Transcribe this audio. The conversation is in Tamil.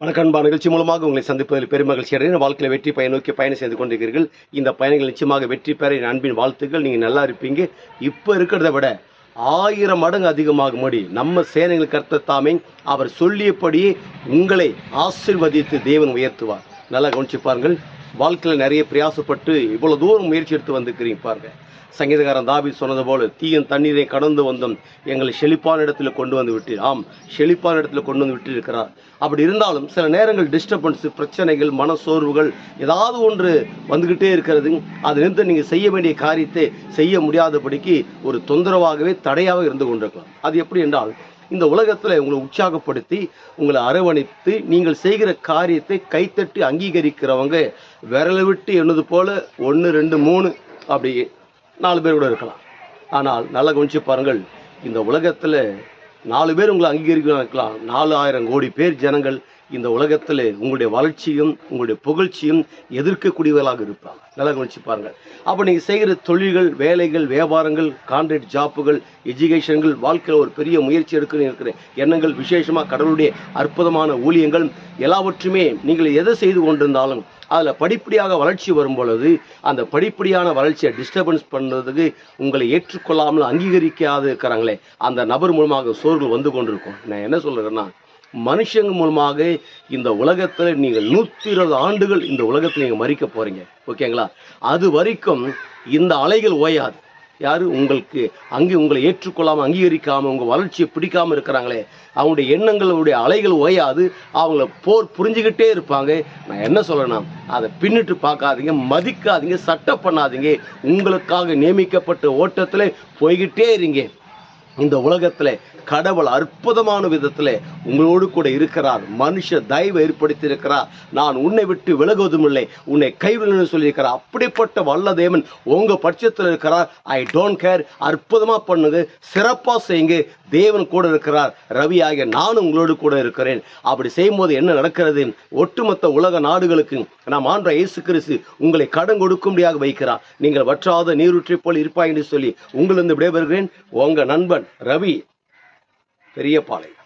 வணக்கம் அன்பா. நிகழ்ச்சி மூலமாக உங்களை சந்திப்பதில் பெருமகிழ்ச்சி அடைகிறேன். வாழ்க்கையில் வெற்றி பயன் நோக்கி பயணம் செய்து கொண்டிருக்கிறீர்கள். இந்த பயணங்கள் நிச்சயமாக வெற்றி பெற என் அன்பின் வாழ்த்துக்கள். நீங்கள் நல்லா இருப்பீங்க. இப்போ இருக்கிறத விட 1000 மடங்கு அதிகமாகும்படி நம்ம சேனைகள் கர்த்தர் தாமே அவர் சொல்லியபடியே உங்களை ஆசீர்வதித்து தேவன் உயர்த்துவார். நல்லா கவனிச்சு பாருங்கள். வாழ்க்கையில் நிறைய பிரயாசப்பட்டு இவ்வளோ தூரம் முயற்சி எடுத்து வந்துக்கிறீங்க பாருங்க. சங்கீதக்காரன் தாவீது சொன்னது போல, தீயன் தண்ணீரை கடந்து வந்தோம், எங்களை செழிப்பான இடத்துல கொண்டு வந்து விட்டு, ஆம், செழிப்பான இடத்துல கொண்டு வந்து விட்டு இருக்கிறார். அப்படி இருந்தாலும் சில நேரங்கள் டிஸ்டர்பன்ஸு, பிரச்சனைகள், மனசோர்வுகள் ஏதாவது ஒன்று வந்துக்கிட்டே இருக்கிறது. அதிலிருந்து நீங்கள் செய்ய வேண்டிய காரியத்தை செய்ய முடியாதபடிக்கு ஒரு தொந்தரவாகவே தடையாக இருந்து கொண்டிருக்கலாம். அது எப்படி என்றால், இந்த உலகத்தில் உங்களை உற்சாகப்படுத்தி உங்களை அரவணைத்து நீங்கள் செய்கிற காரியத்தை கைத்தட்டி அங்கீகரிக்கிறவங்க விரலை விட்டு எண்ணது போல 1 2 3 அப்படி 4 பேர் கூட இருக்கலாம். ஆனால் நல்லா கவனிச்சு பாருங்கள், இந்த உலகத்தில் 4 பேர் உங்களை அங்கீகரிக்கலாம். 4000 கோடி பேர் ஜனங்கள் இந்த உலகத்தில் உங்களுடைய வளர்ச்சியும் உங்களுடைய புகழ்ச்சியும் எதிர்க்கக்கூடியவர்களாக இருப்பாங்க. நல்லா கவனிச்சு பாருங்கள். அப்போ நீங்கள் செய்கிற தொழில்கள், வேலைகள், வியாபாரங்கள், கான்ட்ராக்ட் ஜாப்புகள், எஜுகேஷன்கள், வாழ்க்கையில் ஒரு பெரிய முயற்சி எடுக்கணும் இருக்கிற எண்ணங்கள், விசேஷமாக கடவுளுடைய அற்புதமான ஊழியங்கள் எல்லாவற்றுமே நீங்கள் எதை செய்து கொண்டிருந்தாலும் அதில் படிப்படியாக வளர்ச்சி வரும் பொழுது அந்த படிப்படியான வளர்ச்சியை டிஸ்டர்பன்ஸ் பண்ணுறதுக்கு உங்களை ஏற்றுக்கொள்ளாமல் அங்கீகரிக்காது இருக்கிறாங்களே, அந்த நபர் மூலமாக சோர்வு வந்து கொண்டிருக்கும். நான் என்ன சொல்கிறேன்னா, மனுஷங்க மூலமாக இந்த உலகத்தில் நீங்கள் 120 ஆண்டுகள் இந்த உலகத்தில் நீங்கள் மறிக்க போகிறீங்க. ஓகேங்களா? அது வரைக்கும் இந்த அலைகள் ஓயாது. யார் உங்களுக்கு அங்கே உங்களை ஏற்றுக்கொள்ளாமல், அங்கீகரிக்காமல், உங்கள் வளர்ச்சியை பிடிக்காமல் இருக்கிறாங்களே, அவங்களுடைய எண்ணங்களுடைய அலைகள் ஓயாது. அவங்கள புரிஞ்சுக்கிட்டே இருப்பாங்க. நான் என்ன சொல்கிறேன்னா, அதை பின்னிட்டு பார்க்காதீங்க, மதிக்காதீங்க, சட்டம் பண்ணாதீங்க. உங்களுக்காக நியமிக்கப்பட்ட ஓட்டத்தில் போய்கிட்டே இருங்க. இந்த உலகத்தில் கடவுள் அற்புதமான விதத்தில் உங்களோடு கூட இருக்கிறார். மனுஷ தயவு ஏற்படுத்தி இருக்கிறார். நான் உன்னை விட்டு விலகுவதும் இல்லை, உன்னை கைவிடணும்னு சொல்லியிருக்கிறார். அப்படிப்பட்ட வல்ல தேவன் உங்கள் பட்சத்தில் இருக்கிறார். I don't care. அற்புதமாக பண்ணுங்க, சிறப்பாக செய்யுங்க. தேவன் கூட இருக்கிறார். ரவி ஆகிய நானும் உங்களோடு கூட இருக்கிறேன். அப்படி செய்யும்போது என்ன நடக்கிறது? ஒட்டுமொத்த உலக நாடுகளுக்கு நாம் ஆண்டவர் இயேசு கிறிஸ்து உங்களை கடன் கொடுக்கும்படியாக வைக்கிறார். நீங்கள் வற்றாத நீரூற்றை போல் இருப்பாய் என்று சொல்லி உங்களிருந்து விடைபெறுகிறேன். உங்கள் நண்பன் ரவி, பெரியபாளையம்.